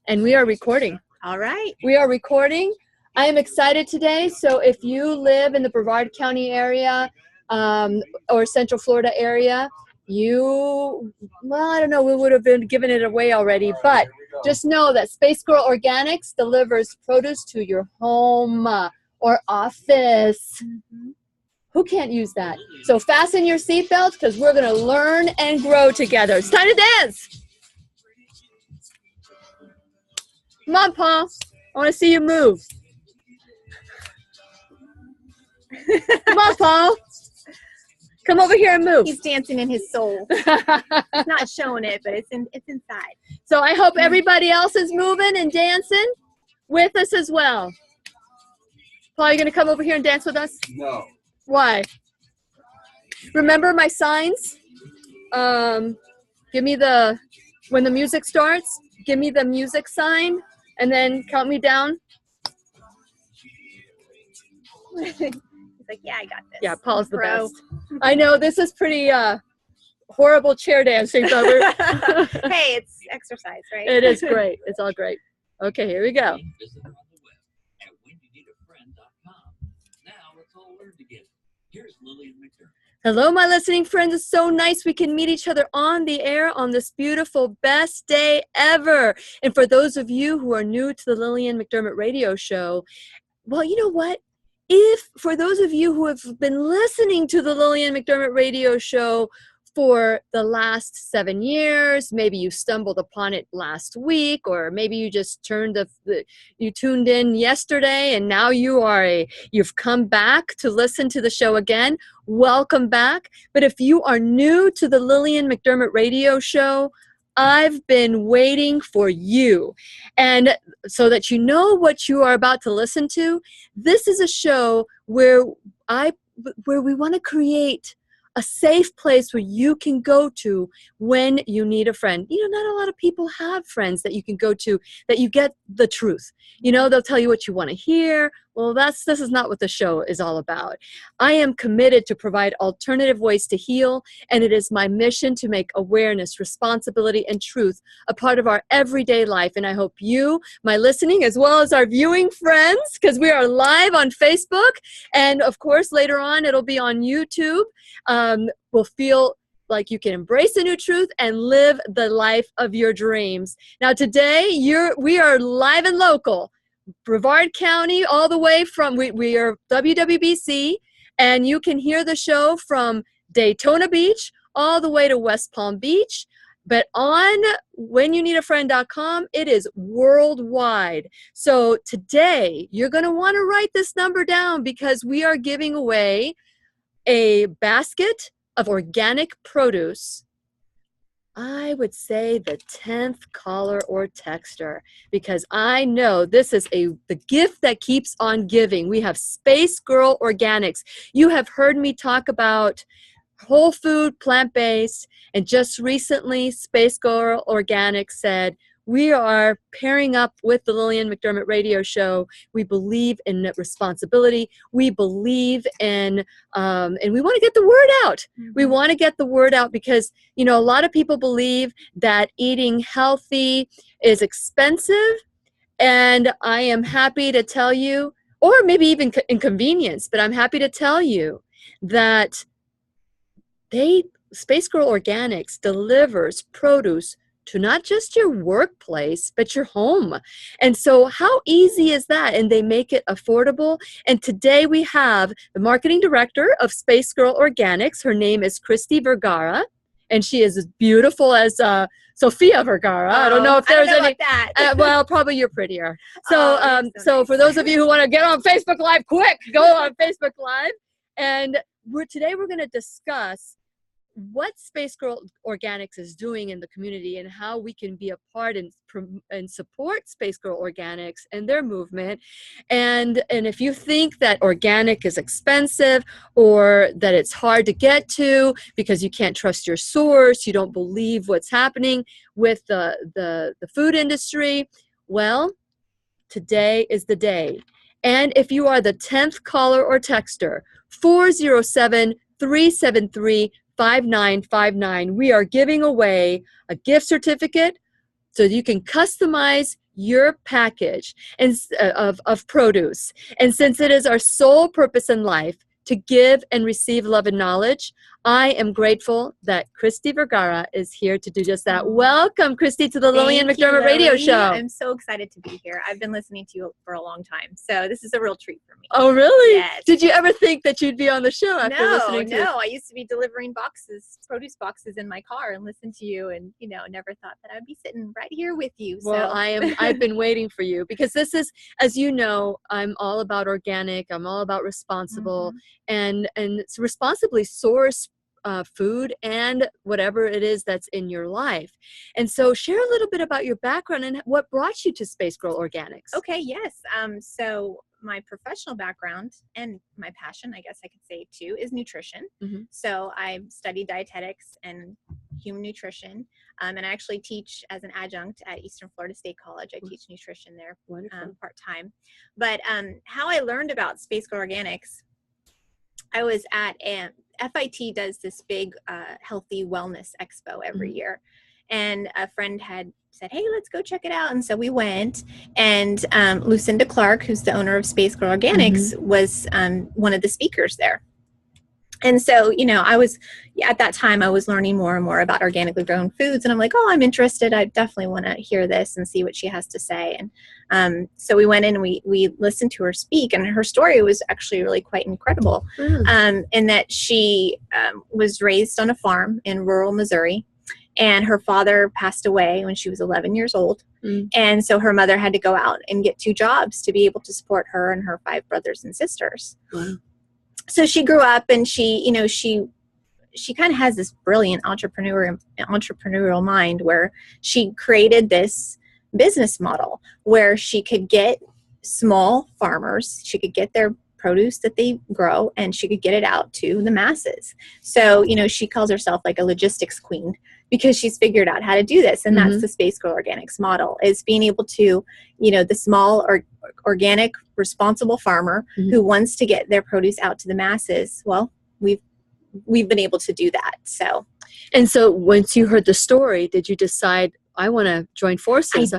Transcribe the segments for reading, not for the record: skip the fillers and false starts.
And we are recording. All right. We are recording. I am excited today. So if you live in the Brevard County area or Central Florida area, well, I don't know, we would have been giving it away already, but just know that Spacegirl Organics delivers produce to your home or office. Mm-hmm. Who can't use that? So fasten your seatbelts because we're going to learn and grow together. It's time to dance. Come on, Paul. I want to see you move. Come on, Paul. Come over here and move. He's dancing in his soul. He's not showing it, but it's inside. So I hope everybody else is moving and dancing with us as well. Paul, you going to come over here and dance with us? No. Why? Remember my signs? Give me when the music starts, give me the music sign and then count me down. He's like, yeah, I got this. Yeah, Paul's the best. I know this is pretty horrible chair dancing, but hey, it's exercise, right? It is great. It's all great. Okay, here we go. Visit them on the web at whenyounneedafriend.com. Now let's all learn together. Here's Lillian McDermott. Hello, my listening friends. It's so nice we can meet each other on the air on this beautiful best day ever. And for those of you who are new to the Lillian McDermott radio show, well, you know what? For those of you who have been listening to the Lillian McDermott radio show for the last 7 years, maybe you stumbled upon it last week, or maybe you just you tuned in yesterday and now you've come back to listen to the show again. Welcome back. But if you are new to the Lillian McDermott radio show, I've been waiting for you. And so that you know what you are about to listen to, this is a show where we want to create a safe place where you can go to when you need a friend. You know, not a lot of people have friends that you can go to that you get the truth. You know, they'll tell you what you want to hear. Well, this is not what the show is all about. I am committed to provide alternative ways to heal, and it is my mission to make awareness, responsibility, and truth a part of our everyday life. And I hope you, my listening, as well as our viewing friends, because we are live on Facebook, and of course, later on, it'll be on YouTube, will feel like you can embrace a new truth and live the life of your dreams. Now today, we are live and local, Brevard County, all the way from, we are WWBC, and you can hear the show from Daytona Beach all the way to West Palm Beach. But on whenyouneedafriend.com, it is worldwide. So today, you're going to want to write this number down because we are giving away a basket of organic produce. I would say the 10th caller or texter, because I know this is the gift that keeps on giving. We have Spacegirl Organics. You have heard me talk about whole food, plant-based, and just recently Spacegirl Organics said, we are pairing up with the Lillian McDermott radio show. We believe in responsibility. We believe in, and we want to get the word out. Mm-hmm. We want to get the word out because, you know, a lot of people believe that eating healthy is expensive. And I am happy to tell you, or maybe even inconvenience, but I'm happy to tell you that Spacegirl Organics delivers produce to not just your workplace, but your home. And so how easy is that? And they make it affordable. And today we have the marketing director of Spacegirl Organics. Her name is Christy Vergara, and she is as beautiful as Sofia Vergara. I don't know if there's any. That. Well, probably you're prettier. So, so for those of you who want to get on Facebook Live, quick, go on Facebook Live. And today we're going to discuss what Spacegirl Organics is doing in the community and how we can be a part and support Spacegirl Organics and their movement. And if you think that organic is expensive or that it's hard to get to because you can't trust your source, you don't believe what's happening with the food industry, well, today is the day. And if you are the 10th caller or texter, 407-373-5959, we are giving away a gift certificate so you can customize your package of produce. And since it is our sole purpose in life to give and receive love and knowledge, I am grateful that Christy Vergara is here to do just that. Welcome, Christy, to the Lillian Thank you, McDermott Radio Lily. Show. I'm so excited to be here. I've been listening to you for a long time, so this is a real treat for me. Oh, really? Yes. Did you ever think that you'd be on the show after listening to No. I used to be delivering produce boxes in my car and listen to you, and never thought that I'd be sitting right here with you. Well, So. I've been waiting for you because this is, as you know, I'm all about organic. I'm all about responsible and it's responsibly source food and whatever it is that's in your life. And so share a little bit about your background and what brought you to Spacegirl Organics. Okay, yes. So my professional background and my passion, I guess I could say too, is nutrition. So I studied dietetics and human nutrition. And I actually teach as an adjunct at Eastern Florida State College. I teach nutrition there part-time. But how I learned about Spacegirl Organics, I was at FIT does this big healthy wellness expo every year. And a friend had said, hey, let's go check it out. And so we went, and Lucinda Clark, who's the owner of Spacegirl Organics, was one of the speakers there. And so, I was, at that time, I was learning more and more about organically grown foods. And I'm like, oh, I'm interested. I definitely want to hear this and see what she has to say. And so we went in and we listened to her speak. And her story was actually really quite incredible in that she was raised on a farm in rural Missouri. And her father passed away when she was 11 years old. And so her mother had to go out and get 2 jobs to be able to support her and her 5 brothers and sisters. So she grew up, and she kind of has this brilliant entrepreneurial mind where she created this business model where she could get small farmers, she could get their produce that they grow, and she could get it out to the masses. So, she calls herself like a logistics queen because she's figured out how to do this. And that's the Spacegirl Organics model, is being able to, the small or organic responsible farmer who wants to get their produce out to the masses. Well, we've been able to do that. So, and so once you heard the story, did you decide, I want to join forces? I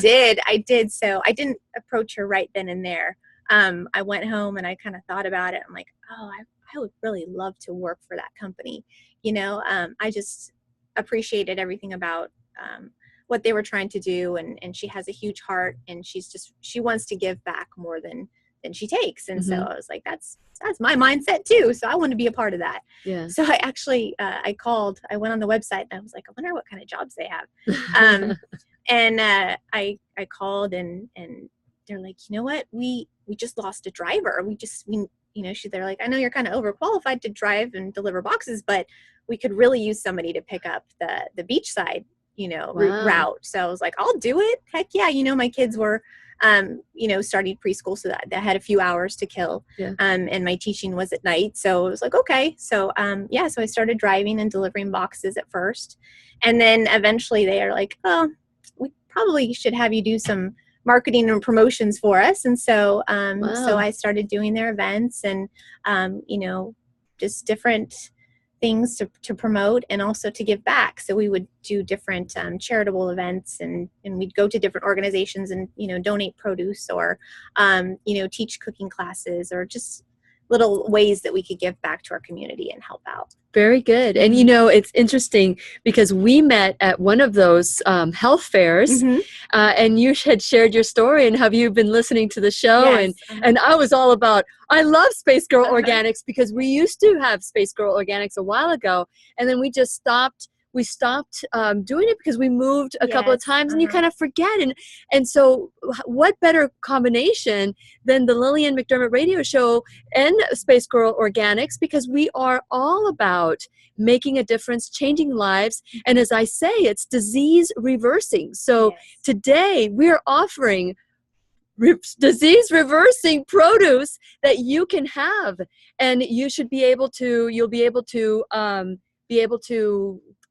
did. So I didn't approach her right then and there. I went home and I kind of thought about it. I'm like, oh, I would really love to work for that company. I just appreciated everything about what they were trying to do. And she has a huge heart, and she wants to give back more than she takes. And so I was like, that's my mindset too. So I want to be a part of that. Yeah. So I actually, I went on the website, and I was like, I wonder what kind of jobs they have. And I called, and they're like, you know what? We just lost a driver. They're like, I know you're kind of overqualified to drive and deliver boxes, but we could really use somebody to pick up the beachside, route. So I was like, I'll do it. Heck yeah. My kids were, starting preschool, so that I had a few hours to kill. Yeah. And my teaching was at night. So it was like, okay. So, so I started driving and delivering boxes at first. And then eventually they are like, oh, we probably should have you do some marketing and promotions for us. And so, so I started doing their events and, just different things to promote and also to give back. So we would do different charitable events, and we'd go to different organizations and, donate produce or, teach cooking classes, or just little ways that we could give back to our community and help out. Very good. And, it's interesting because we met at one of those health fairs, and you had shared your story and have you been listening to the show. Yes. And I was all about, I love Spacegirl Organics because we used to have Spacegirl Organics a while ago, and then we just stopped. We stopped doing it because we moved a couple of times, and you kind of forget. And so what better combination than the Lillian McDermott Radio Show and Spacegirl Organics, because we are all about making a difference, changing lives. And as I say, it's disease reversing. So today we're offering disease reversing produce that you can have, and you'll be able to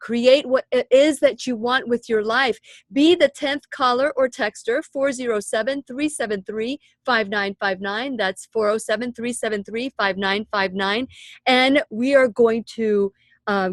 create what it is that you want with your life. Be the 10th caller or texter, 407-373-5959. That's 407-373-5959. And we are going to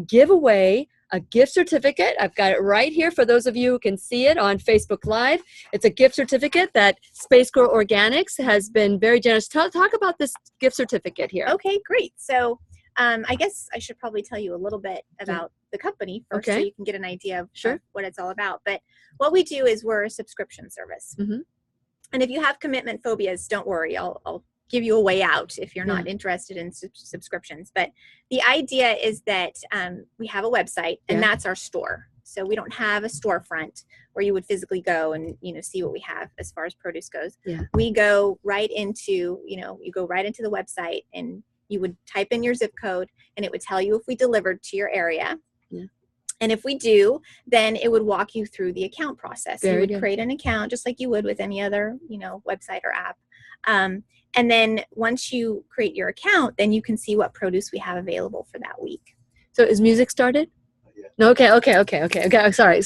give away a gift certificate. I've got it right here for those of you who can see it on Facebook Live. It's a gift certificate that Spacegirl Organics has been very generous. Talk about this gift certificate here. Okay, great. So I guess I should probably tell you a little bit about the company first, so you can get an idea of what it's all about. But what we do is we're a subscription service. And if you have commitment phobias, don't worry. I'll give you a way out if you're not interested in subscriptions. But the idea is that we have a website, and that's our store. So we don't have a storefront where you would physically go and, see what we have as far as produce goes. We go right into, you go right into the website, and you would type in your zip code, and it would tell you if we delivered to your area. And if we do, then it would walk you through the account process. You would create an account just like you would with any other, website or app. And then once you create your account, then you can see what produce we have available for that week. So is music started? No, okay. Sorry.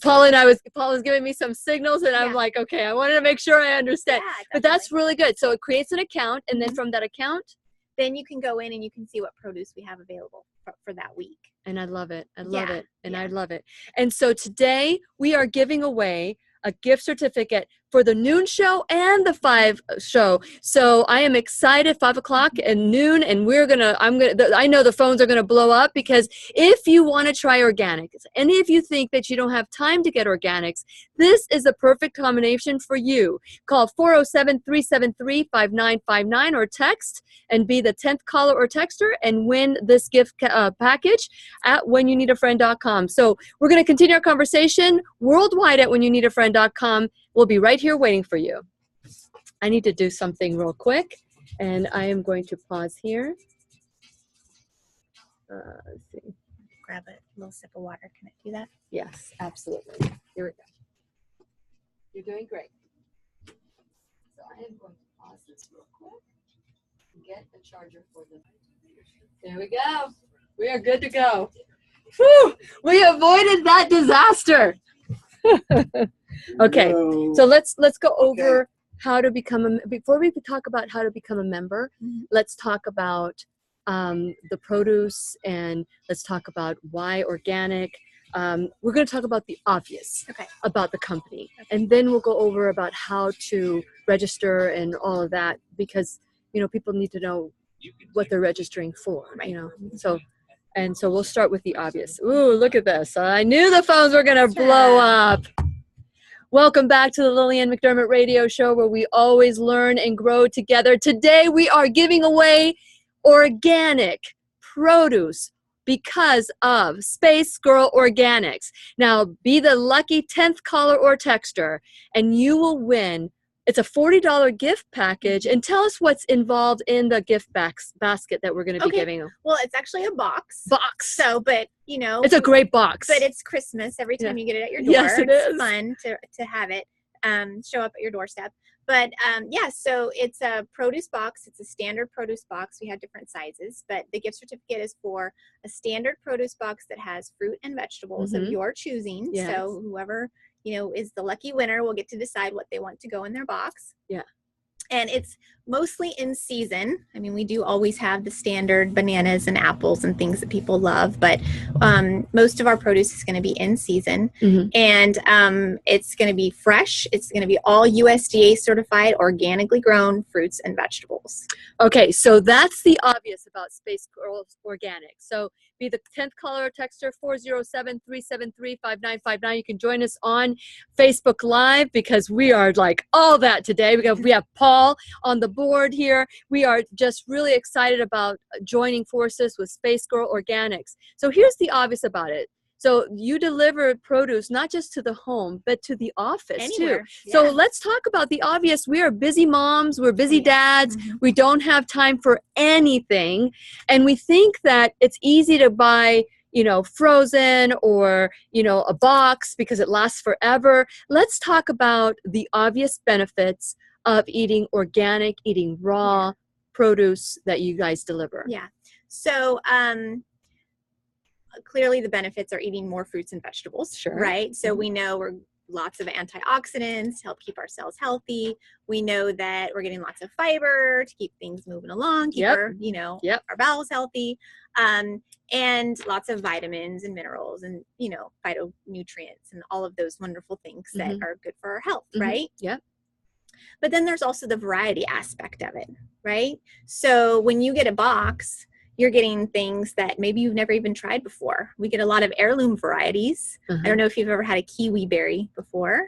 Paul was giving me some signals, and I'm like, okay, I wanted to make sure I understand. But that's really good. So it creates an account, and then from that account, then you can go in and you can see what produce we have available for that week. And I love it. I love it. And I love it. And so today we are giving away a gift certificate for the noon show and the 5 show. So I am excited, 5 o'clock and noon, and I know the phones are gonna blow up, because if you want to try organics, and if you think that you don't have time to get organics, this is the perfect combination for you. Call 407-373-5959 or text and be the 10th caller or texter and win this gift package at whenyouneedafriend.com. So we're going to continue our conversation worldwide at whenyouneedafriend.com. We'll be right here waiting for you. I need to do something real quick, and I am going to pause here. Let's see. Grab a little sip of water. Can I do that? Yes, absolutely. Here we go. You're doing great. So I am going to pause this real quick and get a charger for them. There we go. We are good to go. Whew! We avoided that disaster. Okay, so let's go over how to become before we talk about how to become a member. Let's talk about the produce, and let's talk about why organic. We're going to talk about the obvious about the company, and then we'll go over about how to register and all of that, because people need to know what they're registering for. So we'll start with the obvious. Ooh, look at this! I knew the phones were going to blow up. Welcome back to the Lillian McDermott Radio Show, where we always learn and grow together. Today we are giving away organic produce because of Spacegirl Organics. Now, be the lucky 10th caller or texter, and you will win. It's a $40 gift package. And tell us what's involved in the gift basket that we're going to be giving. Well, it's actually a box. So, but it's a great box. But it's Christmas every time you get it at your door. Yes, it's fun to have it show up at your doorstep. But so it's a produce box. It's a standard produce box. We have different sizes, but the gift certificate is for a standard produce box that has fruit and vegetables of your choosing. Yes. So whoever is the lucky winner will get to decide what they want to go in their box. And it's mostly in season. I mean, we do always have the standard bananas and apples and things that people love, but most of our produce is going to be in season. And it's going to be fresh. It's going to be all USDA certified, organically grown fruits and vegetables. Okay, so that's the obvious about Spacegirl Organics. So be the 10th caller or texter, 407-373-5959. You can join us on Facebook Live, because we are like all that today. We have Paul on the board here. We are just really excited about joining forces with Spacegirl Organics. So here's the obvious about it. So you deliver produce not just to the home, but to the office Anywhere. too. So let's talk about the obvious. We are busy moms. We're busy dads. We don't have time for anything. And we think that it's easy to buy, frozen or, a box because it lasts forever. Let's talk about the obvious benefits of eating organic, eating raw produce that you guys deliver. So clearly the benefits are eating more fruits and vegetables, right? So we know we're lots of antioxidants to help keep our cells healthy. We know that we're getting lots of fiber to keep things moving along, keep our, our bowels healthy, and lots of vitamins and minerals and, phytonutrients and all of those wonderful things that are good for our health, right? Yeah. But then there's also the variety aspect of it, right? So when you get a box, you're getting things that maybe you've never even tried before. We get a lot of heirloom varieties. I don't know if you've ever had a kiwi berry before.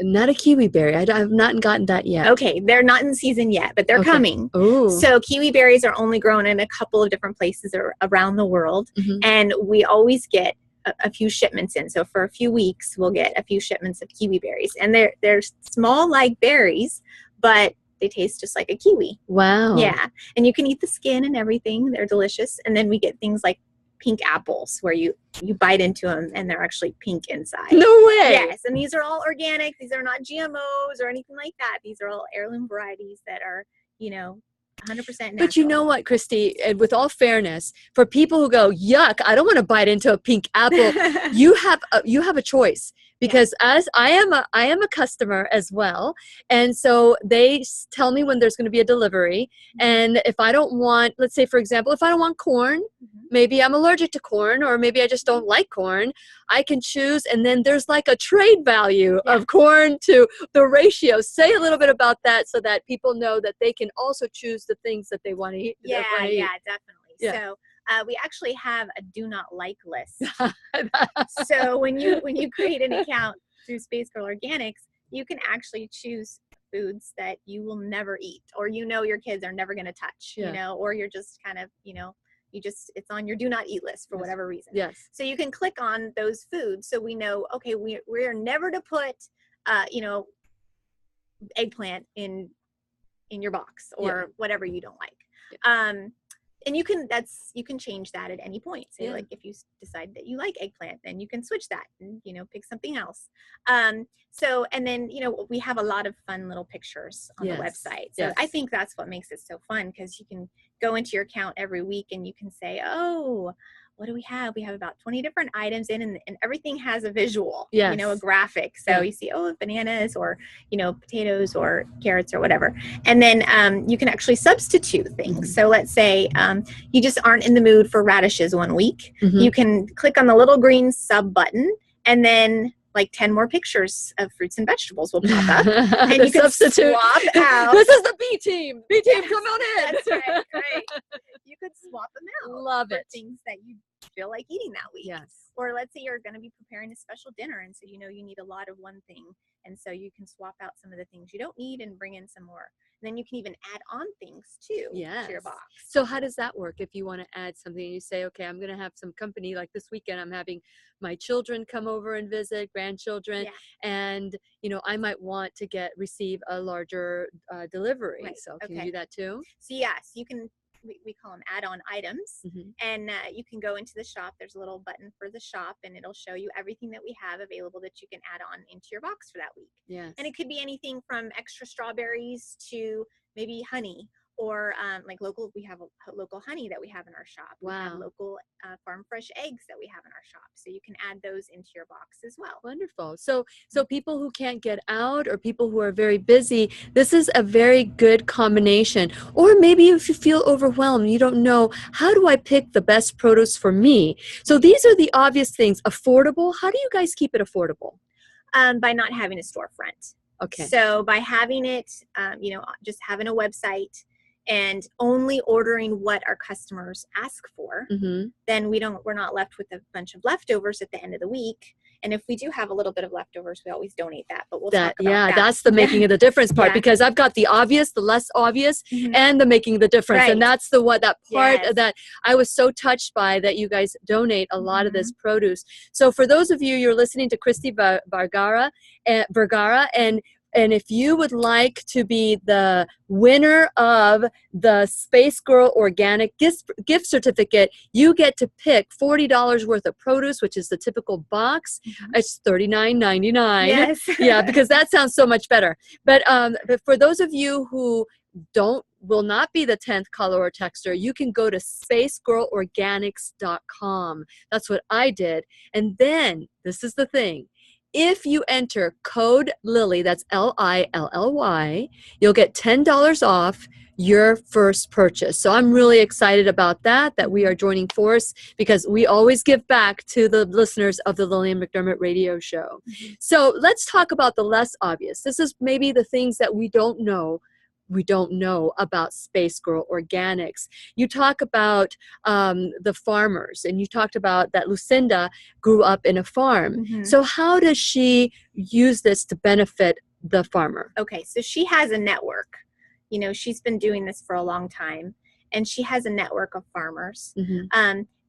Not a kiwi berry. I've not gotten that yet. Okay, they're not in season yet, but they're coming. Ooh. So kiwi berries are only grown in a couple of different places around the world, and we always get a few shipments in. So for a few weeks, we'll get a few shipments of kiwi berries, and they're small like berries, but they taste just like a kiwi. Wow. Yeah. And you can eat the skin and everything. They're delicious. And then we get things like pink apples where you bite into them and they're actually pink inside. No way. Yes. And these are all organic. These are not GMOs or anything like that. These are all heirloom varieties that are, 100% natural. But you know what, Christy, and with all fairness, for people who go, yuck, I don't want to bite into a pink apple, you have a choice. Because as I am a customer as well, and so they tell me when there's going to be a delivery, and if I don't want, let's say for example, if I don't want corn, maybe I'm allergic to corn, or maybe I just don't like corn, I can choose, and then there's like a trade value of corn to the ratio. Say a little bit about that so that people know that they can also choose the things that they want to eat. Yeah, definitely. Yeah. So we actually have a do not like list. So when you create an account through Spacegirl Organics, you can actually choose foods that you will never eat, or your kids are never going to touch, or you're just kind of, it's on your do not eat list for whatever reason. Yes. So you can click on those foods so we know, okay, we're never to put, eggplant in your box or whatever you don't like. And you can change that at any point. Say like if you decide that you like eggplant, then you can switch that and pick something else. So and then we have a lot of fun little pictures on the website. So I think that's what makes it so fun, because you can go into your account every week and you can say, oh, what do we have? We have about 20 different items in, and everything has a visual, a graphic. So you see, bananas or, potatoes or carrots or whatever. And then you can actually substitute things. So let's say you just aren't in the mood for radishes one week. You can click on the little green sub button, and then like 10 more pictures of fruits and vegetables will pop up. And you can swap out. This is the B team. B team, come on in. That's right. You could swap them out. Love for it. Things that you feel like eating that week. Yes. Or let's say you're going to be preparing a special dinner, and so you need a lot of one thing, and so you can swap out some of the things you don't need and bring in some more. And then you can even add on things too to your box. So how does that work? If you want to add something, you say, okay, I'm going to have some company, like this weekend I'm having my children come over and visit, grandchildren, and I might want to receive a larger delivery. Right. So can you do that too? So yes, you can. We call them add-on items, and you can go into the shop. There's a little button for the shop, and it'll show you everything that we have available that you can add on into your box for that week. Yes. And it could be anything from extra strawberries to maybe honey, or like we have local honey that we have in our shop. Wow. We have local farm fresh eggs that we have in our shop, so you can add those into your box as well. Wonderful. So people who can't get out, or people who are very busy, this is a very good combination. Or maybe if you feel overwhelmed, you don't know, how do I pick the best produce for me? So these are the obvious things. Affordable. How do you guys keep it affordable? By not having a storefront. Okay. So by having it, just having a website and only ordering what our customers ask for, then we're not left with a bunch of leftovers at the end of the week. And if we do have a little bit of leftovers, we always donate that, but we'll talk about that. That's the making of the difference part, because I've got the obvious, the less obvious, and the making the difference. Right. And that's that part that I was so touched by, that you guys donate a lot of this produce. So for those of you, you're listening to Christy Vergara, and if you would like to be the winner of the Spacegirl Organic gift certificate, you get to pick $40 worth of produce, which is the typical box. It's $39.99. Yes. Yeah, because that sounds so much better. But for those of you who will not be the 10th caller or texter, you can go to spacegirlorganics.com. That's what I did. And then, this is the thing. if you enter code Lily, that's Lilly, you'll get $10 off your first purchase. So I'm really excited about that we are joining force, because we always give back to the listeners of the Lillian McDermott radio show. So let's talk about the less obvious. This is maybe the things that we don't know about Spacegirl Organics. You talk about the farmers, and you talked about that Lucinda grew up in a farm. So how does she use this to benefit the farmer? Okay, so she has a network. You know, she's been doing this for a long time, and she has a network of farmers.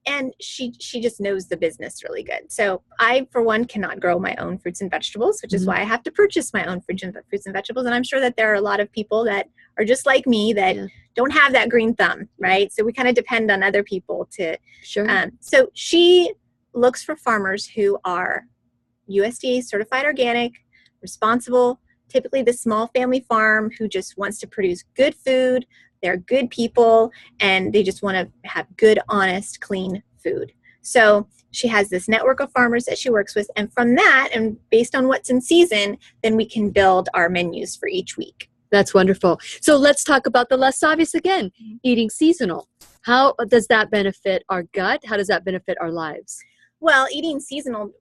And she just knows the business really good. So I, for one, cannot grow my own fruits and vegetables, which is why I have to purchase my own fruits and vegetables. And I'm sure that there are a lot of people that are just like me that don't have that green thumb, right? So we kind of depend on other people to. So she looks for farmers who are USDA certified organic, responsible, typically the small family farm who just wants to produce good food. They're good people, and they just want to have good, honest, clean food. So she has this network of farmers that she works with, and from that, and based on what's in season, then we can build our menus for each week. That's wonderful. So let's talk about the less obvious again, eating seasonal. How does that benefit our gut? How does that benefit our lives? Well, eating seasonal,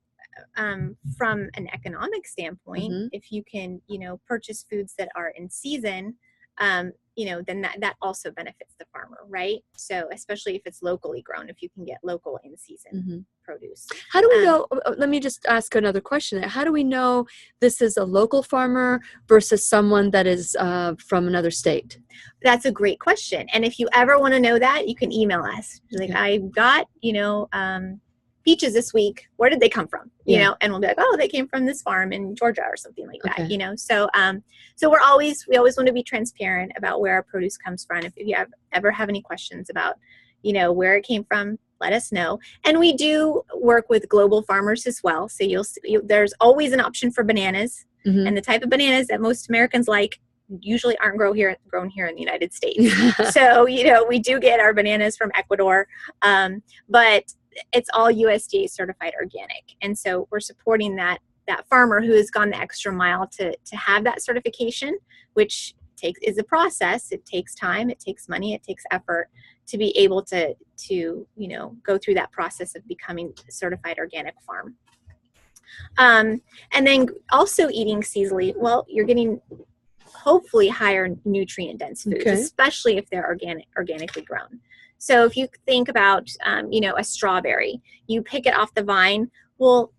from an economic standpoint, if you can, purchase foods that are in season, then that also benefits the farmer, right? So especially if it's locally grown, if you can get local in season produce. How do we know, let me just ask another question. How do we know this is a local farmer versus someone that is from another state? That's a great question. And if you ever want to know that, you can email us. Like, I got, peaches this week. Where did they come from? You know, and we'll be like, oh, they came from this farm in Georgia or something like that, So, so we always want to be transparent about where our produce comes from. If you ever have any questions about, where it came from, let us know. And we do work with global farmers as well. So there's always an option for bananas, and the type of bananas that most Americans like usually aren't grown here in the United States. So, we do get our bananas from Ecuador, but it's all USDA certified organic. And so we're supporting that farmer who has gone the extra mile to have that certification, which is a process. It takes time, it takes money, it takes effort to be able to go through that process of becoming a certified organic farm. And then also eating seasonally, well, you're getting hopefully higher nutrient dense foods, especially if they're organically grown. So if you think about, a strawberry, you pick it off the vine. Well,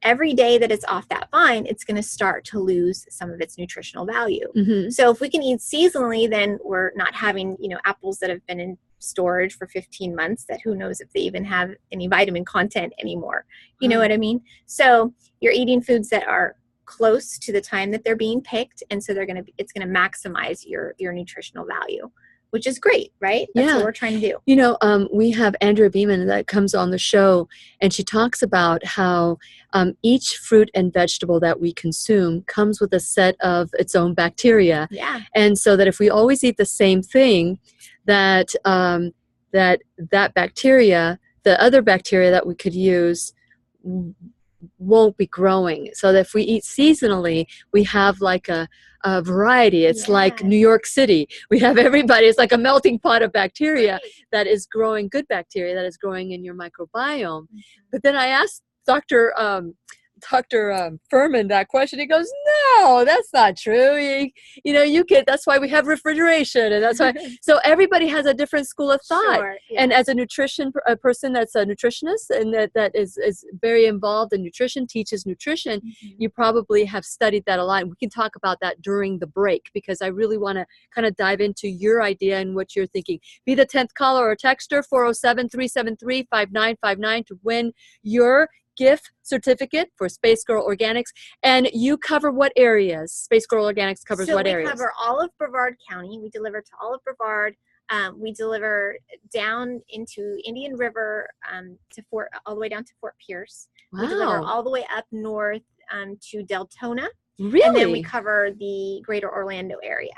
every day that it's off that vine, it's going to start to lose some of its nutritional value. So if we can eat seasonally, then we're not having, apples that have been in storage for 15 months that who knows if they even have any vitamin content anymore. You know what I mean? So you're eating foods that are close to the time that they're being picked. And so it's going to maximize your nutritional value, which is great, right? That's what we're trying to do. We have Andrea Beeman that comes on the show, and she talks about how each fruit and vegetable that we consume comes with a set of its own bacteria. And so that if we always eat the same thing, that bacteria, the other bacteria that we could use, won't be growing. So that if we eat seasonally, we have like a variety. It's like New York City. We have everybody. It's like a melting pot of bacteria that is growing, good bacteria that is growing in your microbiome. But then I asked Dr. Furman that question. He goes, no, that's not true. That's why we have refrigeration, and that's why. So everybody has a different school of thought. And as a person that's a nutritionist and that is very involved in nutrition, teaches nutrition, you probably have studied that a lot. And we can talk about that during the break, because I really want to kind of dive into your idea and what you're thinking. Be the 10th caller or texter, 407-373-5959 to win your gift certificate for Spacegirl Organics. And you cover what areas? Spacegirl Organics covers what areas? We cover all of Brevard County. We deliver to all of Brevard. We deliver down into Indian River all the way down to Fort Pierce. We deliver all the way up north to Deltona. Really? And then we cover the greater Orlando area.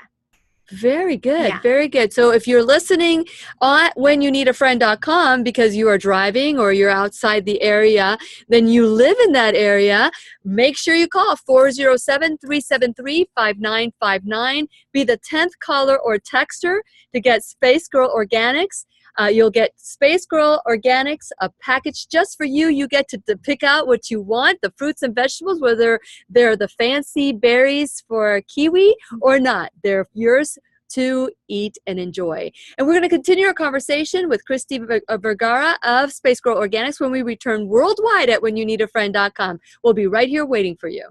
Very good. Yeah. Very good. So if you're listening on whenyouneedafriend.com because you are driving or you're outside the area, then you live in that area, make sure you call 407-373-5959. Be the 10th caller or texter to get Space Girl Organics. You'll get Space Girl Organics, a package just for you. You get to pick out what you want, the fruits and vegetables, whether they're the fancy berries for kiwi or not. They're yours to eat and enjoy. And we're going to continue our conversation with Christy Vergara of Space Girl Organics when we return worldwide at whenyouneedafriend.com. We'll be right here waiting for you.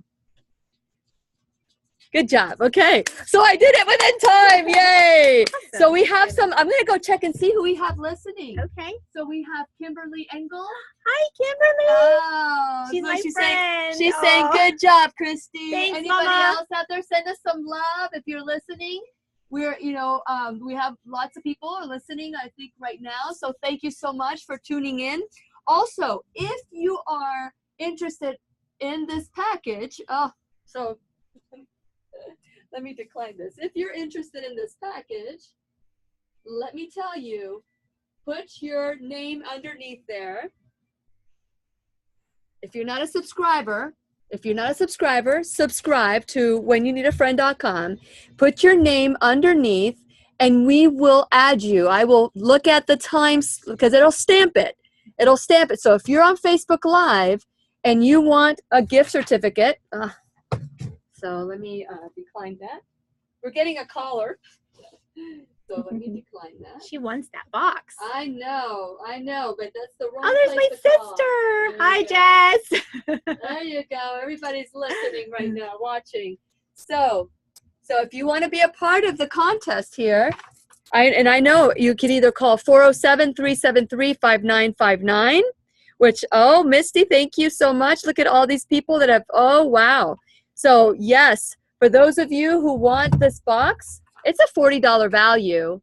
Good job. Okay. So I did it within time. Yay. Awesome. So we have some, I'm going to go check and see who we have listening. Okay. So we have Kimberly Engel. Hi, Kimberly. Oh, She's my she's friend. Saying, she's saying, good job, Christy. Thanks, Anybody Mama. else out there, send us some love if you're listening. We're, we have lots of people are listening, I think, right now. So thank you so much for tuning in. Also, if you are interested in this package, let me decline this. If you're interested in this package, let me tell you, put your name underneath there. If you're not a subscriber, subscribe to whenyouneedafriend.com. Put your name underneath, and we will add you. I will look at the times because it'll stamp it. So if you're on Facebook Live and you want a gift certificate, so let me decline that. We're getting a caller. So let me decline that. She wants that box. I know, but that's the wrong Oh, there's my place to call. sister. There Hi, you go. Jess. There you go. Everybody's listening right now, watching. So if you want to be a part of the contest here, I know you could either call 407-373-5959, which, Misty, thank you so much. Look at all these people that have, wow. So yes, for those of you who want this box, it's a $40 value,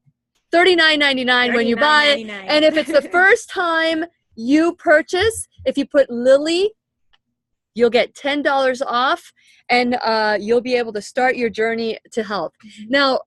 $39.99 when you buy it. And if it's the first time you purchase, if you put Lily, you'll get $10 off, and you'll be able to start your journey to health. Now,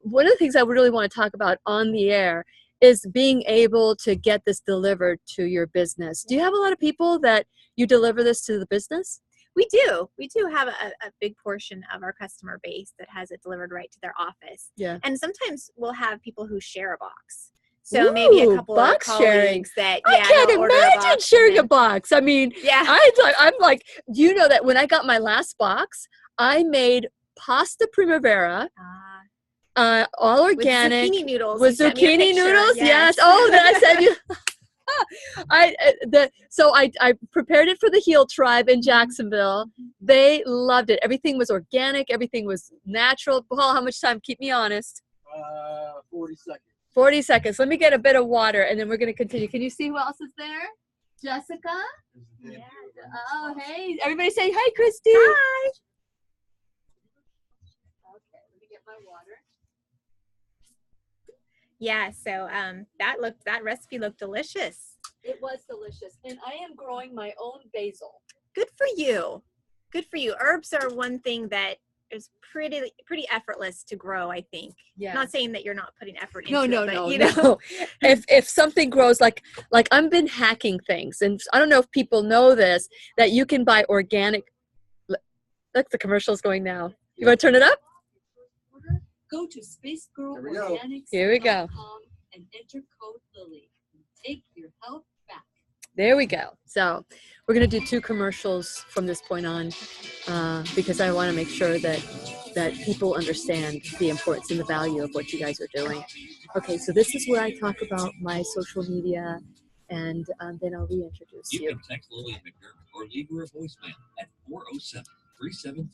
one of the things I really want to talk about on the air is being able to get this delivered to your business. Do you have a lot of people that you deliver this to the business? We do. We do have a big portion of our customer base that has it delivered right to their office. Yeah. And sometimes we'll have people who share a box. So maybe a couple of colleagues that, I can't they'll order a imagine box sharing a box. I mean, yeah. I'm like, do you know that when I got my last box, I made pasta primavera, all organic. With zucchini noodles. With zucchini noodles, yes. Oh, that I said you. So I prepared it for the Heal Tribe in Jacksonville. They loved it. Everything was organic. Everything was natural. Paul, how much time? Keep me honest. 40 seconds. 40 seconds. Let me get a bit of water, and then we're going to continue. Can you see who else is there? Jessica? Yeah. Oh, hey. Everybody say, hi, Christy. Hi. Okay, let me get my water. Yeah, so that recipe looked delicious. It was delicious, and I am growing my own basil. Good for you. Good for you. Herbs are one thing that is pretty effortless to grow, I think. Yeah. Not saying that you're not putting effort into No. it, but If something grows like I've been hacking things, and I don't know if people know this, that you can buy organic. Look, the commercial's going now. You want to turn it up? Go to spacegirlorganics.com Here we go. and enter code Lily. Take your health back. There we go. So we're going to do 2 commercials from this point on because I want to make sure that people understand the importance and the value of what you guys are doing. Okay, so this is where I talk about my social media, and then I'll reintroduce you. You can text Lillian McDermott or leave her a voicemail at 407-373-5959.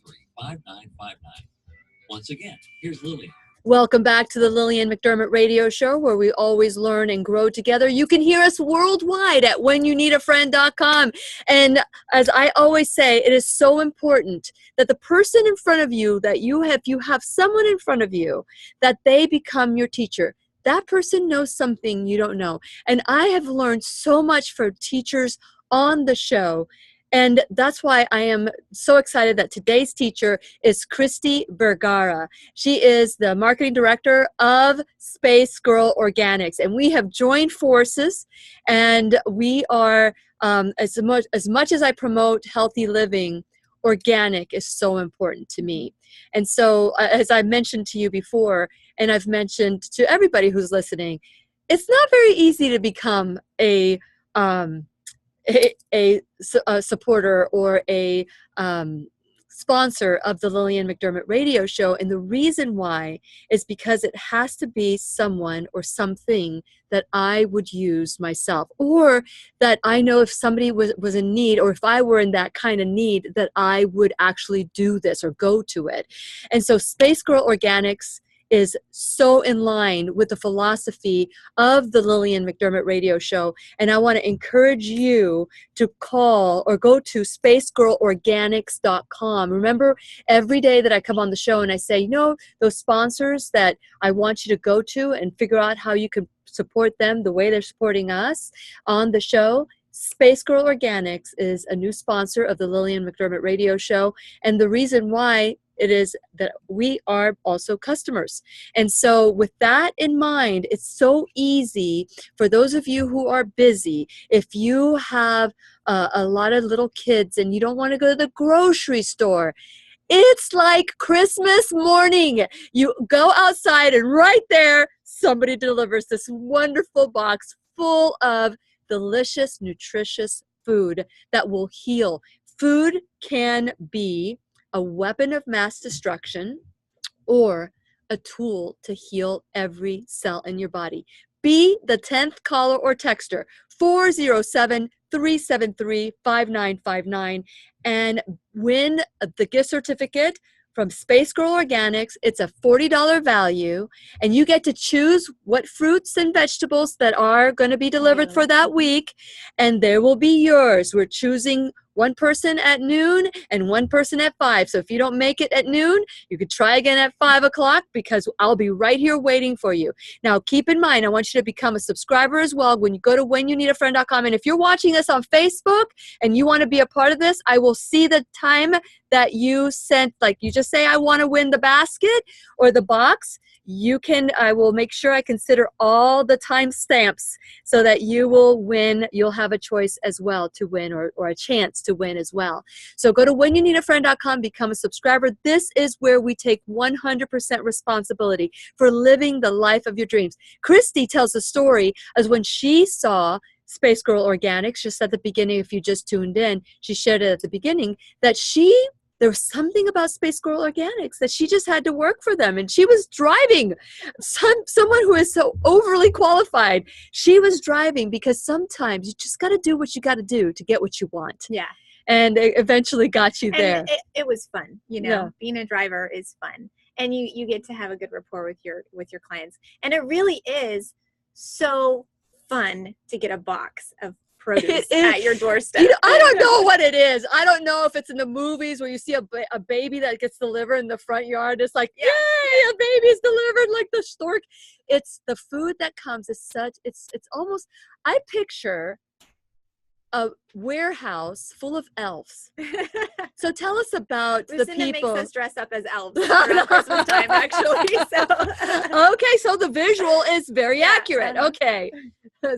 Once again, here's Lillian. Welcome back to the Lillian McDermott Radio Show, where we always learn and grow together. You can hear us worldwide at whenyouneedafriend.com. And as I always say, it is so important that the person in front of you, that you have someone in front of you, that they become your teacher. That person knows something you don't know. And I have learned so much from teachers on the show. And that's why I am so excited that today's teacher is Christy Vergara. She is the marketing director of Spacegirl Organics. And we have joined forces, and we are, as much as I promote healthy living, organic is so important to me. And so, as I mentioned to you before, and I've mentioned to everybody who's listening, it's not very easy to become a supporter or a sponsor of the Lillian McDermott radio show. And the reason why is because it has to be someone or something that I would use myself, or that I know if somebody was in need, or if I were in that kind of need, that I would actually do this or go to it. And so Spacegirl Organics is so in line with the philosophy of the Lillian McDermott radio show. And I want to encourage you to call or go to spacegirlorganics.com. Remember, every day that I come on the show and I say, those sponsors that I want you to go to and figure out how you can support them the way they're supporting us on the show. Spacegirl Organics is a new sponsor of the Lillian McDermott radio show. And the reason why it is that we are also customers. And so with that in mind, it's so easy for those of you who are busy. If you have a lot of little kids and you don't want to go to the grocery store, it's like Christmas morning. You go outside and right there, somebody delivers this wonderful box full of delicious, nutritious food that will heal. Food can be a weapon of mass destruction or a tool to heal every cell in your body. Be the 10th caller or texter, 407-373-5959, and win the gift certificate from Spacegirl Organics. It's a $40 value, and you get to choose what fruits and vegetables that are going to be delivered for that week, and they will be yours. We're choosing one person at noon and one person at 5. So if you don't make it at noon, you could try again at 5 o'clock, because I'll be right here waiting for you. Now, keep in mind, I want you to become a subscriber as well when you go to whenyouneedafriend.com. And if you're watching us on Facebook and you want to be a part of this, I will see the time that you sent. Like, you just say, I want to win the basket or the box. I will make sure I consider all the time stamps so that you will win. You'll have a choice as well to win, or a chance to win as well. So go to whenyouneedafriend.com, become a subscriber. This is where we take 100% responsibility for living the life of your dreams. Christy tells the story as when she saw Spacegirl Organics just at the beginning. If you just tuned in, she shared it at the beginning that there was something about Spacegirl Organics that she just had to work for them. And she was driving, someone who is so overly qualified. She was driving because sometimes you just got to do what you got to do to get what you want. Yeah. And it eventually got you there. And it was fun. Being a driver is fun. And you get to have a good rapport with your clients. And it really is so fun to get a box of produce at your doorstep. I don't know what it is. I don't know if it's in the movies where you see a baby that gets delivered in the front yard. It's like, yay, a baby's delivered, like the stork. It's the food that comes. It's almost, I picture a warehouse full of elves. So tell us about Lucinda the people. makes us dress up as elves around Christmas time, actually. Okay, so the visual is very accurate. Okay.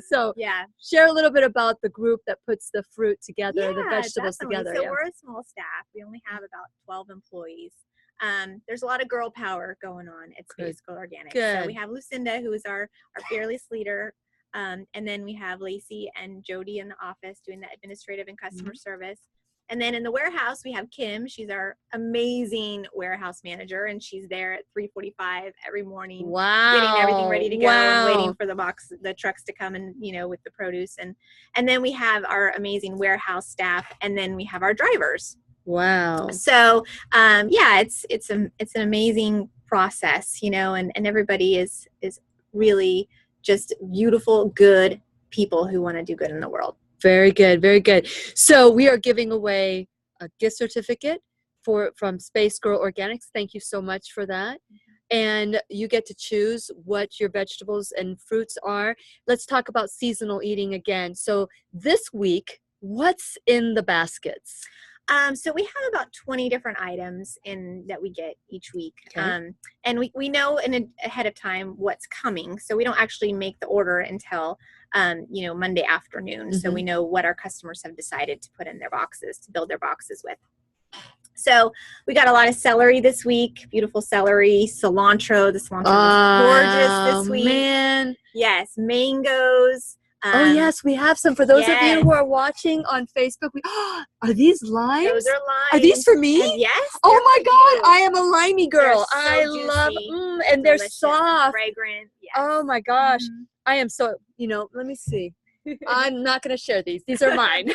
So share a little bit about the group that puts the fruit together, the vegetables together. So we're a small staff. We only have about 12 employees. There's a lot of girl power going on at Spacegirl Organics. So we have Lucinda, who is our fearless leader. And then we have Lacey and Jody in the office doing the administrative and customer service. And then in the warehouse, we have Kim. She's our amazing warehouse manager, and she's there at 3:45 every morning, getting everything ready to go, and waiting for the trucks to come and with the produce. And then we have our amazing warehouse staff, and then we have our drivers. Wow. So it's an amazing process, and everybody is really just beautiful, good people who want to do good in the world. Very good. Very good. So we are giving away a gift certificate from Spacegirl Organics. Thank you so much for that. And you get to choose what your vegetables and fruits are. Let's talk about seasonal eating again. So this week, what's in the baskets? So we have about 20 different items that we get each week. Okay. And we know ahead of time what's coming. So we don't actually make the order until, Monday afternoon. So we know what our customers have decided to put in their boxes, to build their boxes with. So we got a lot of celery this week, beautiful celery, cilantro. The cilantro is gorgeous this week. Man. Yes, mangoes. Oh, yes, we have some. For those of you who are watching on Facebook, are these limes? Those are limes. Are these for me? And yes. Oh, my God. I am a limey girl. So I juicy, love and they're soft. Fragrant. Yes. Oh, my gosh. I am so, let me see. I'm not going to share these. These are mine.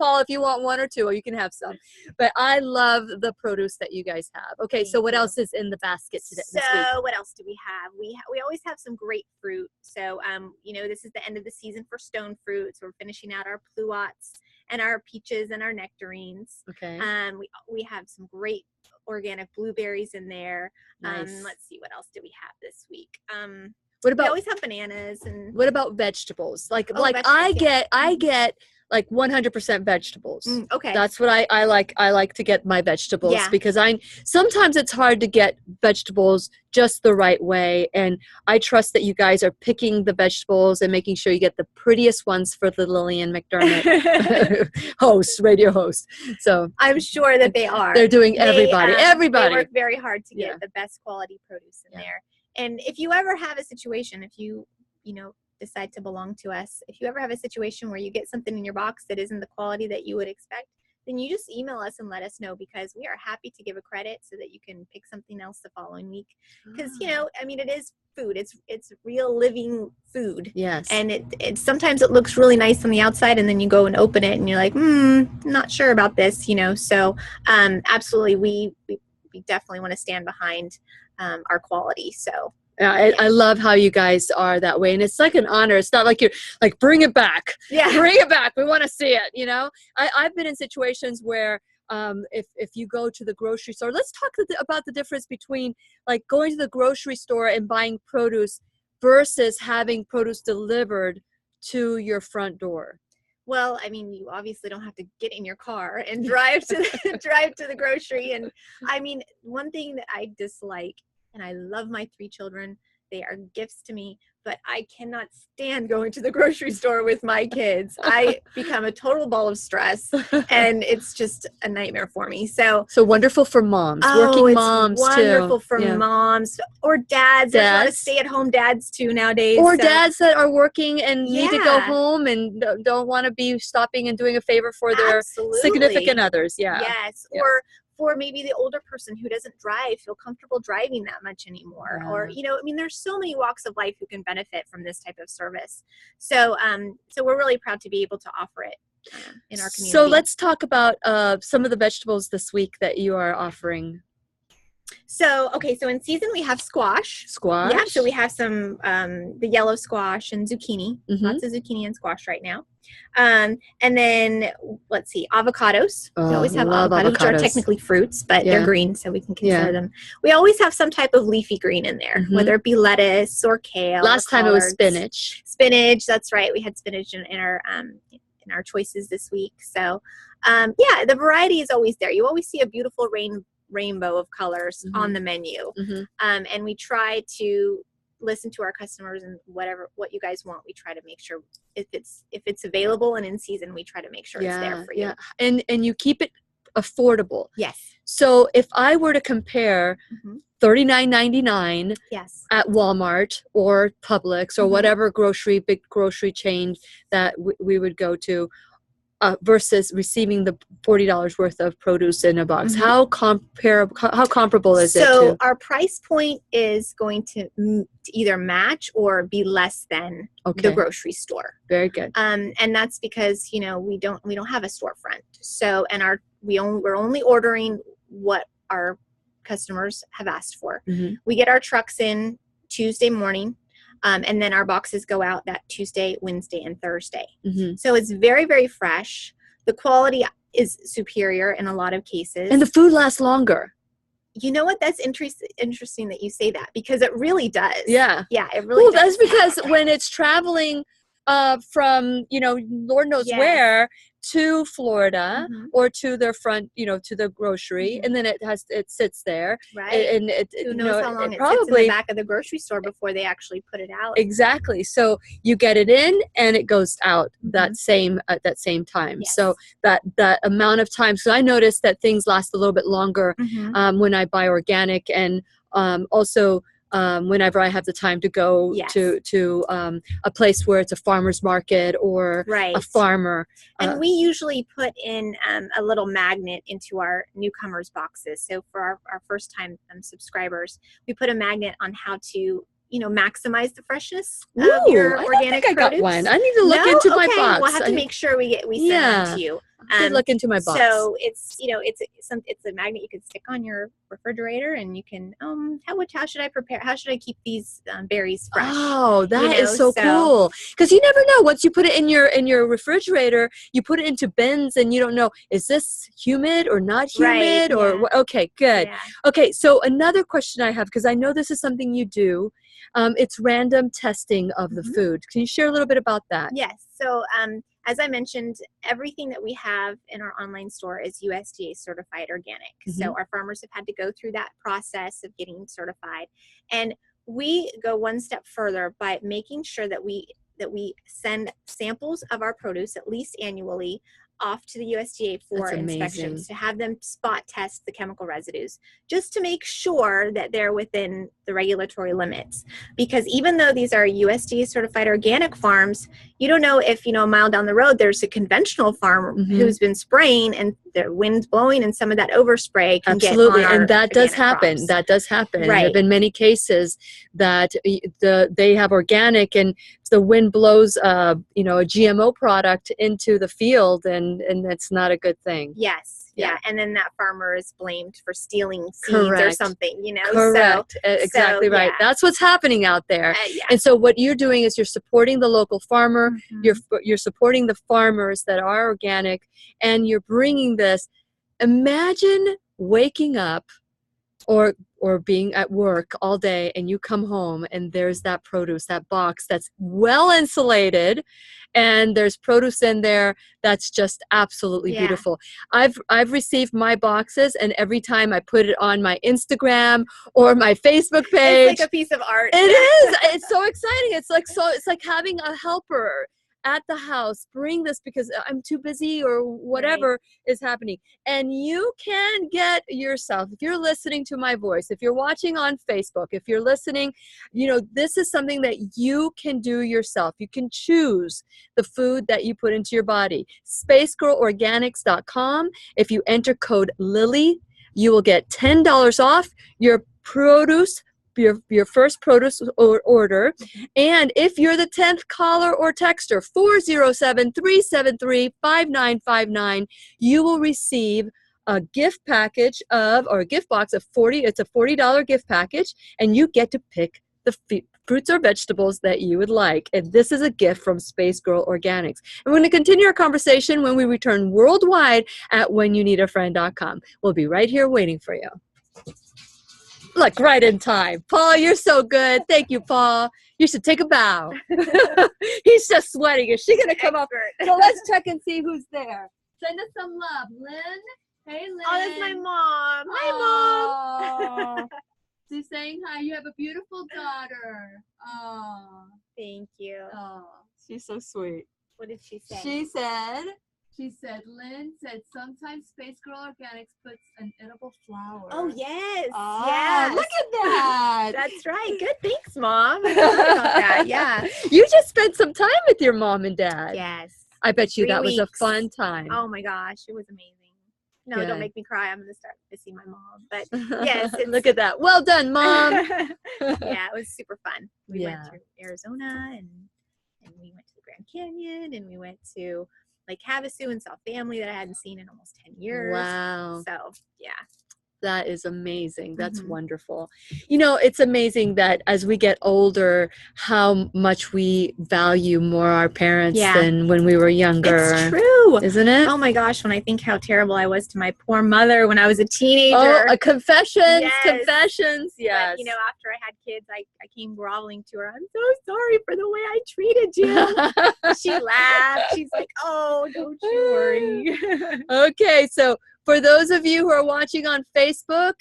Paul, if you want one or two, you can have some. But I love the produce that you guys have. Okay, so what else is in the basket today? So what else do we have? We always have some great fruit. So, this is the end of the season for stone fruit. So we're finishing out our pluots and our peaches and our nectarines. Okay. We have some great organic blueberries in there. Nice. Let's see, what else do we have this week? What about, we always have bananas and what about vegetables? vegetables, I get like 100% vegetables. Okay. That's what I like. I like to get my vegetables because sometimes it's hard to get vegetables just the right way. And I trust that you guys are picking the vegetables and making sure you get the prettiest ones for the Lillian McDermott radio host. So I'm sure that they are. They're doing everybody. They work very hard to get the best quality produce in there. And if you ever have a situation, if you decide to belong to us, if you ever have a situation where you get something in your box that isn't the quality that you would expect, then you just email us and let us know, because we are happy to give a credit so that you can pick something else the following week. Because, it is food. It's real living food. Yes. And it sometimes it looks really nice on the outside, and then you go and open it and you're like, not sure about this, So absolutely, we definitely want to stand behind our quality. So I love how you guys are that way, and it's like an honor. It's not like you're like, bring it back, bring it back, we want to see it. I've been in situations where if you go to the grocery store, let's talk about the difference between like going to the grocery store and buying produce versus having produce delivered to your front door. Well, you obviously don't have to get in your car and drive to the grocery. And one thing that I dislike, and I love my 3 children, they are gifts to me, but I cannot stand going to the grocery store with my kids. I become a total ball of stress, and it's just a nightmare for me. So wonderful for moms, working moms too. Wonderful for moms or dads. There's a lot of stay-at-home dads too nowadays. Or dads that are working and need to go home and don't want to be stopping and doing a favor for their significant others. Yeah. Yes. Yeah. Or maybe the older person who doesn't feel comfortable driving that much anymore. Yeah. Or, there's so many walks of life who can benefit from this type of service. So, so we're really proud to be able to offer it in our community. So let's talk about some of the vegetables this week that you are offering. So, so in season we have squash. Yeah, so we have some, the yellow squash and zucchini. Lots of zucchini and squash right now. And then, let's see, avocados. We always have avocados, which are technically fruits, but they're green, so we can consider them. We always have some type of leafy green in there, whether it be lettuce or kale. Last time it was spinach. Spinach, that's right. We had spinach in our choices this week. So, the variety is always there. You always see a beautiful rainbow of colors on the menu. And we try to listen to our customers, and what you guys want, we try to make sure if it's available and in season, we try to make sure it's there for you. And you keep it affordable. Yes. So if I were to compare $39.99 at Walmart or Publix or whatever big grocery chain that we would go to, versus receiving the $40 worth of produce in a box, how comparable is it? So our price point is going to either match or be less than the grocery store. Very good. And that's because we don't have a storefront. So we're only ordering what our customers have asked for. We get our trucks in Tuesday morning. And then our boxes go out that Tuesday, Wednesday, and Thursday. So it's very, very fresh. The quality is superior in a lot of cases. And the food lasts longer. You know what? That's interesting that you say that, because it really does. Yeah. Yeah, it really does. That's because when it's traveling from, Lord knows Yes. where to Florida Mhm. or to their front, to the grocery, and then it sits there, Right. and Who knows how long it it sits in the probably back of the grocery store before they actually put it out. exactly. So you get it in and it goes out that same at that same time. Yes. So that amount of time. So I noticed that things last a little bit longer when I buy organic, and also whenever I have the time to go Yes. to a place where it's a farmer's market or a Right. farmer. And we usually put in a little magnet into our newcomers boxes. So for our first time subscribers, we put a magnet on how to, maximize the freshness of your I don't organic think I produce. got one. I need to look No? into my Okay, box. we'll have to make sure we send them to you. I did look into my box. So it's it's a magnet you can stick on your refrigerator, and you can how should I prepare? How should I keep these berries fresh? Oh, that is so cool. Because you never know. Once you put it in your refrigerator, you put it into bins, and you don't know, is this humid or not humid, or what? Okay, good. Yeah. Okay, so another question I have, because I know this is something you do. It's random testing of the food. Can you share a little bit about that? Yes. So as I mentioned, everything that we have in our online store is USDA certified organic. So our farmers have had to go through that process of getting certified. And we go one step further by making sure that we send samples of our produce at least annually off to the USDA for inspections, to have them spot test the chemical residues, just to make sure that they're within the regulatory limits. Because even though these are USDA certified organic farms, you don't know if, a mile down the road, there's a conventional farm who's been spraying and the wind's blowing and some of that overspray can get on our and that does happen. crops. That does happen. Right. There have been many cases that they have organic and the wind blows a GMO product into the field, and that's not a good thing. Yes. Yeah. And then that farmer is blamed for stealing seeds Correct. or something, Correct. Exactly right. Yeah. That's what's happening out there. Yeah. And so what you're doing is you're supporting the local farmer, you're supporting the farmers that are organic, and you're bringing this. Imagine waking up or being at work all day, and you come home and there's that produce, that box that's well insulated, and there's produce in there that's just absolutely beautiful. I've received my boxes, and every time I put it on my Instagram or my Facebook page, it's like a piece of art. It is. It's so exciting. It's like having a helper at the house. Bring this because I'm too busy or whatever is happening. And you can get yourself, if you're listening to my voice, if you're watching on Facebook, if you're listening, this is something that you can do yourself. You can choose the food that you put into your body. Spacegirlorganics.com. If you enter code Lily, you will get $10 off your produce, your first produce order. And if you're the 10th caller or texter, 407-373-5959, you will receive a gift package or a gift box of it's a $40 gift package, and you get to pick the fruits or vegetables that you would like. And this is a gift from Space Girl Organics. And we're going to continue our conversation when we return worldwide at whenyouneedafriend.com. We'll be right here waiting for you. Look, right in time. Paul, you're so good. Thank you, Paul. You should take a bow. He's just sweating. Is she going to come up? So let's check and see who's there. Send us some love. Lynn? Hey, Lynn. Oh, that's my mom. Hi, Mom. She's saying hi. You have a beautiful daughter. Oh. Thank you. Oh, she's so sweet. What did she say? She said, Lynn said sometimes Space Girl Organics puts an edible flower. Oh, yes. Oh, yes. Look at that. That's right. Good. Thanks, Mom. I forgot about that. Yeah. You just spent some time with your mom and dad. Yes. I bet you 3 that was a weeks. fun time. Oh, my gosh. It was amazing. No, Good. Don't make me cry. I'm going to start missing my mom. But yes. Look at that. Well done, Mom. Yeah, it was super fun. We went through Arizona and we went to the Grand Canyon, and we went to Lake Havasu and saw family that I hadn't seen in almost 10 years. Wow. So, yeah. That is amazing. That's Mhm. wonderful. You know, it's amazing that as we get older, how much we value more our parents Yeah. than when we were younger. It's true. Isn't it? Oh my gosh, when I think how terrible I was to my poor mother when I was a teenager. Oh, confessions, Yes. confessions. Yes. But, you know, after I had kids, I came groveling to her. I'm so sorry for the way I treated you. She laughed. She's like, oh, don't you worry. Okay, so for those of you who are watching on Facebook,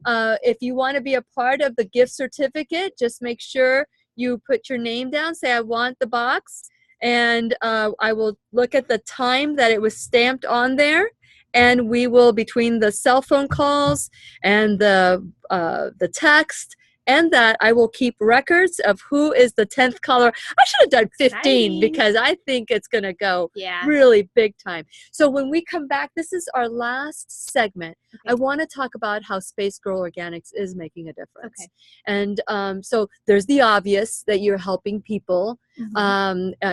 if you want to be a part of the gift certificate, just make sure you put your name down, say I want the box, and I will look at the time that it was stamped on there, and we will, between the cell phone calls and the text and that, I will keep records of who is the 10th caller. I should have done 15 Exciting. because I think it's going to go Yeah. really big time. So when we come back, this is our last segment. Okay. I want to talk about how Spacegirl Organics is making a difference. Okay. And so there's the obvious that you're helping people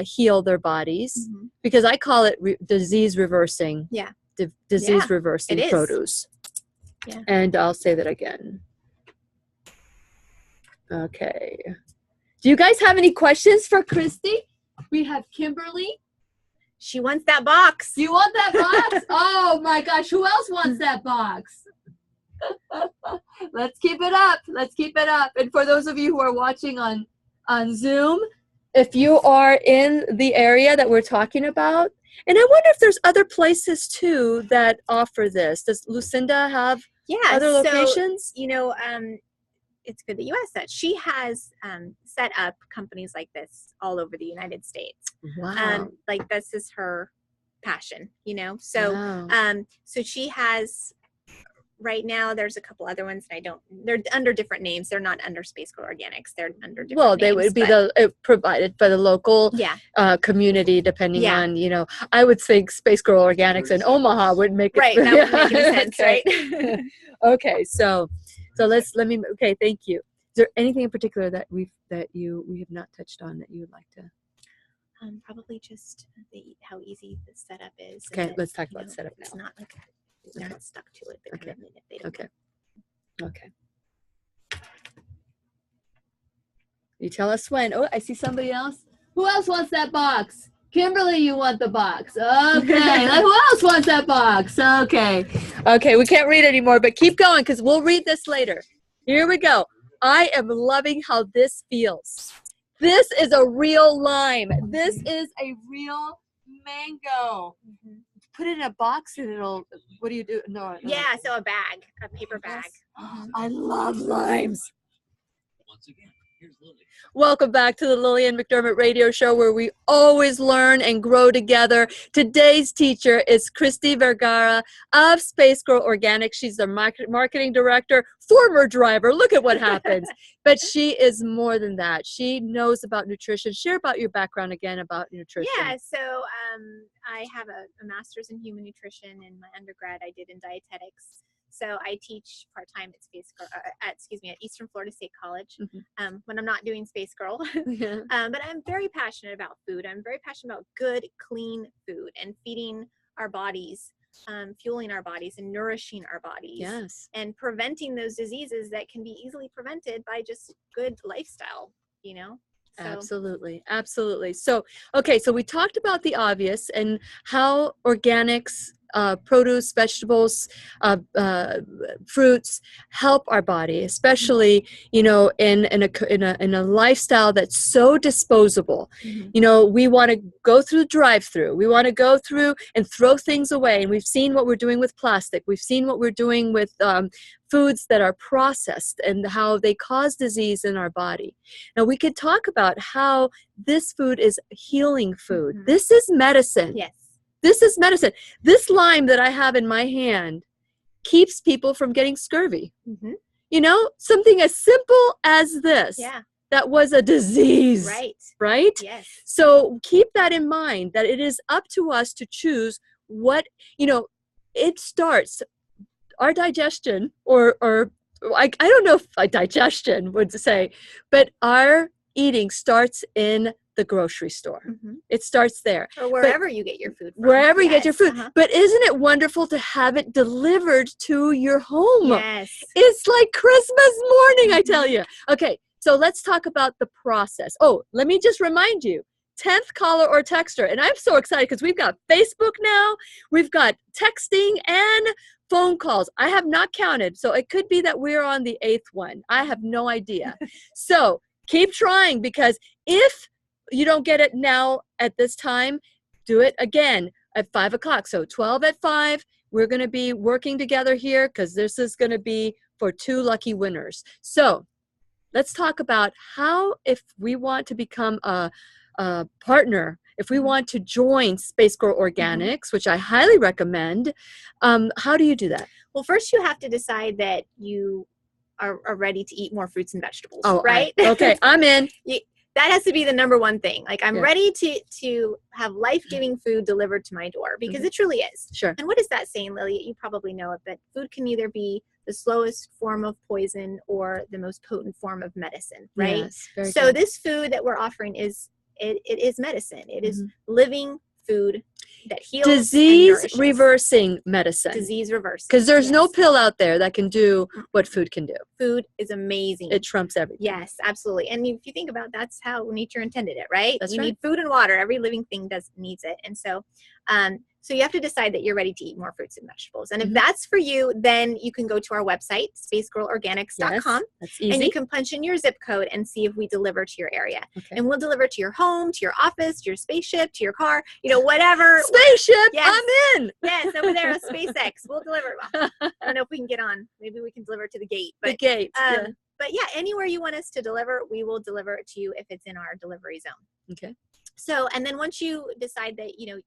heal their bodies, Mhm. because I call it disease reversing. Yeah. Disease Yeah, reversing it is. produce. Yeah. And I'll say that again. Okay. Do you guys have any questions for Christy? We have Kimberly. She wants that box. You want that box? Oh my gosh, who else wants that box? Let's keep it up. Let's keep it up. And for those of you who are watching on Zoom, if you are in the area that we're talking about, and I wonder if there's other places too that offer this. Does Lucinda have other locations? You know, it's good that you asked that. She has set up companies like this all over the United States. Wow. Like this is her passion, you know. So Wow. so she has right now there's a couple other ones and they're under different names. They're not under Spacegirl Organics. They're under different names. They would be provided by the local community, depending on, you know, I would think Spacegirl Organics in Omaha would make it. Right, that would make any sense, right? Okay, so okay, thank you. Is there anything in particular that we have not touched on that you would like to? Probably just how easy the setup is. Okay, let's talk about setup now. It's not like they're not stuck to it. They're kind of in it. They don't Okay. You tell us when. Oh, I see somebody else. Who else wants that box? Kimberly, you want the box. Okay. Who else wants that box? Okay. Okay, we can't read anymore, but keep going because we'll read this later. Here we go. I am loving how this feels. This is a real lime. This is a real mango. Put it in a box and it'll, what do you do? No. Yeah, so a paper bag. I love limes. Once again, here's Lillian. Welcome back to the Lillian McDermott Radio Show, where we always learn and grow together. Today's teacher is Christy Vergara of Spacegirl Organics. She's the marketing director, former driver. Look at what happens. But she is more than that. She knows about nutrition. Share about your background again about nutrition. Yeah, so I have a master's in human nutrition, and my undergrad I did in dietetics. So I teach part-time at Spacegirl, at Eastern Florida State College when I'm not doing Spacegirl. But I'm very passionate about food. I'm very passionate about good, clean food and feeding our bodies, fueling our bodies and nourishing our bodies. Yes. And preventing those diseases that can be easily prevented by just good lifestyle, you know? So. Absolutely. Absolutely. So, okay, so we talked about the obvious and how organics, produce, vegetables, fruits help our body, especially, you know, in a lifestyle that's so disposable. You know, we want to go through the drive-through. We want to go through and throw things away. And we've seen what we're doing with plastic. We've seen what we're doing with foods that are processed and how they cause disease in our body. Now, we could talk about how this food is healing food. This is medicine. Yes. This is medicine. This lime that I have in my hand keeps people from getting scurvy. You know, something as simple as this. Yeah. That was a disease. Right. Right? Yes. So keep that in mind, that it is up to us to choose what, you know, it starts our digestion or I don't know if digestion would say, but our eating starts in the grocery store. Mhm. It starts there. Or wherever you get your food from. Wherever you get your Yes, food. uh-huh. But isn't it wonderful to have it delivered to your home? Yes. It's like Christmas morning, I tell Mhm. you. Okay, so let's talk about the process. Oh, let me just remind you, 10th caller or texter. And I'm so excited because we've got Facebook now, we've got texting and phone calls. I have not counted, so it could be that we're on the 8th one. I have no idea. So keep trying, because if you don't get it now at this time, do it again at 5 o'clock. So 12 at 5, we're going to be working together here, because this is going to be for 2 lucky winners. So let's talk about how, if we want to become a partner, if we want to join Spacegirl Organics, which I highly recommend, how do you do that? Well, first you have to decide that you are ready to eat more fruits and vegetables, Oh, right? Okay, I'm in. That has to be the number one thing. Like, I'm Yeah. ready to have life-giving food delivered to my door, because it truly is. Sure. And what is that saying, Lily? You probably know it, but food can either be the slowest form of poison or the most potent form of medicine, right? Yes, very So good. this food that we're offering is medicine. It is living food that heals and Disease nourishes. reversing medicine. Disease reversing. Because there's no Yes. pill out there that can do what food can do. Food is amazing. It trumps everything. Yes, absolutely. And if you think about, that's how nature intended it, right? That's you right. need food and water. Every living thing needs it. And so, so you have to decide that you're ready to eat more fruits and vegetables. And if that's for you, then you can go to our website, spacegirlorganics.com, Yes, that's easy. and you can punch in your zip code and see if we deliver to your area. Okay. And we'll deliver to your home, to your office, to your spaceship, to your car, whatever. Spaceship, Yes. I'm in. Yes, over there, SpaceX. We'll deliver. Well, I don't know if we can get on. Maybe we can deliver to the gate. The But gate. Yeah. but yeah, anywhere you want us to deliver, we will deliver it to you if it's in our delivery zone. Okay. So, and then once you decide that, you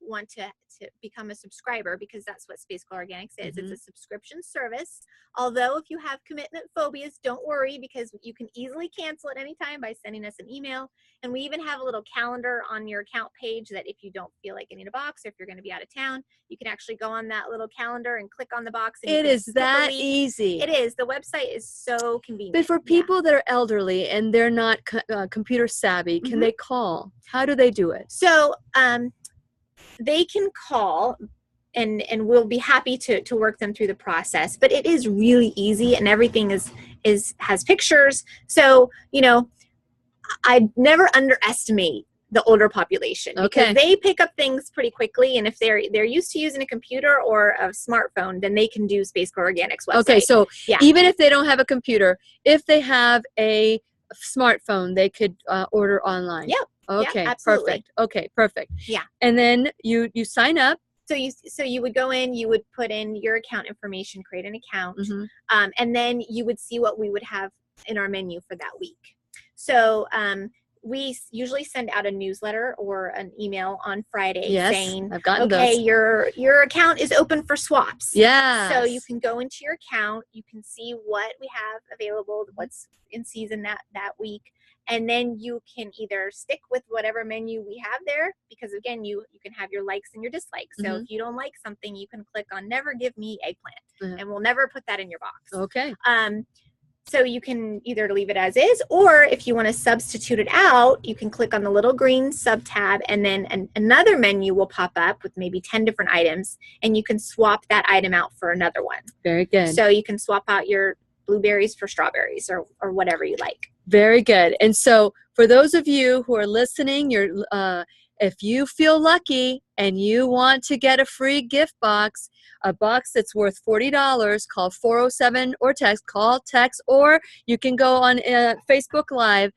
want to become a subscriber, because that's what Spacegirl Organics is. It's a subscription service. Although if you have commitment phobias, don't worry, because you can easily cancel at any time by sending us an email. And we even have a little calendar on your account page that if you don't feel like getting a box, or if you're going to be out of town, you can actually go on that little calendar and click on the box. And It is that easy. It is. The website is so convenient. But for people that are elderly and they're not computer savvy, can they call? How do they do it? So they can call, and we'll be happy to work them through the process. But it is really easy, and everything has pictures. So I never underestimate the older population, because they pick up things pretty quickly, and if they're used to using a computer or a smartphone, then they can do Spacegirl Organics website. Okay, so yeah. even if they don't have a computer, if they have a smartphone, they could order online. Yep. Okay, yeah, absolutely. Perfect. Okay, perfect. Yeah. And then you sign up. So you would go in, you would put in your account information, create an account, and then you would see what we would have in our menu for that week. So we usually send out a newsletter or an email on Friday saying, I've gotten okay, those. your account is open for swaps. Yeah. So you can go into your account, you can see what we have available, what's in season that week. And then you can either stick with whatever menu we have there, because again, you can have your likes and your dislikes. So if you don't like something, you can click on never give me eggplant, and we'll never put that in your box. Okay. So you can either leave it as is, or if you want to substitute it out, you can click on the little green sub tab, and then another menu will pop up with maybe 10 different items, and you can swap that item out for another one. Very good. So you can swap out your blueberries for strawberries, or whatever you like. Very good. And so for those of you who are listening, if you feel lucky and you want to get a free gift box, a box that's worth $40, call 407 or text, or you can go on Facebook Live,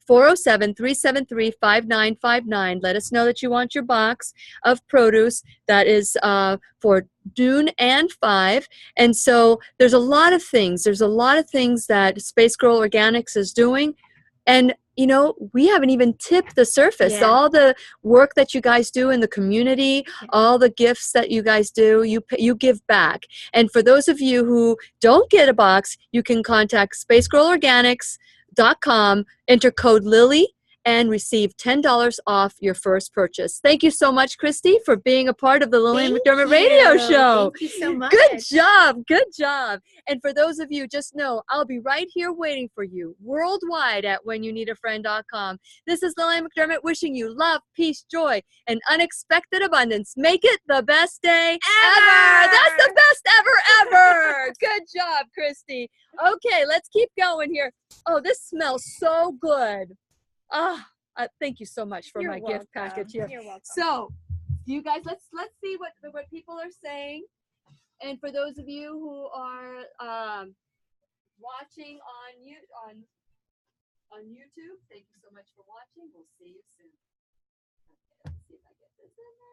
407-373-5959. Let us know that you want your box of produce that is for Dune and 5. And so there's a lot of things. There's a lot of things that Spacegirl Organics is doing. And, we haven't even tipped the surface. Yeah. All the work that you guys do in the community, all the gifts that you guys do, you give back. And for those of you who don't get a box, you can contact spacegirlorganics.com, enter code Lily, and receive $10 off your first purchase. Thank you so much, Christy, for being a part of the Lillian McDermott Radio Show. Thank you so much. Good job. Good job. And for those of you, just know I'll be right here waiting for you worldwide at whenyounneedafriend.com. This is Lillian McDermott wishing you love, peace, joy, and unexpected abundance. Make it the best day ever. That's the best ever. Good job, Christy. Okay, let's keep going here. Oh, this smells so good. Thank you so much for You're my welcome. gift package here. You're welcome. So, you guys, let's see what people are saying. And for those of you who are watching on YouTube, thank you so much for watching. We'll see you soon. Okay, let's see if I get this in there.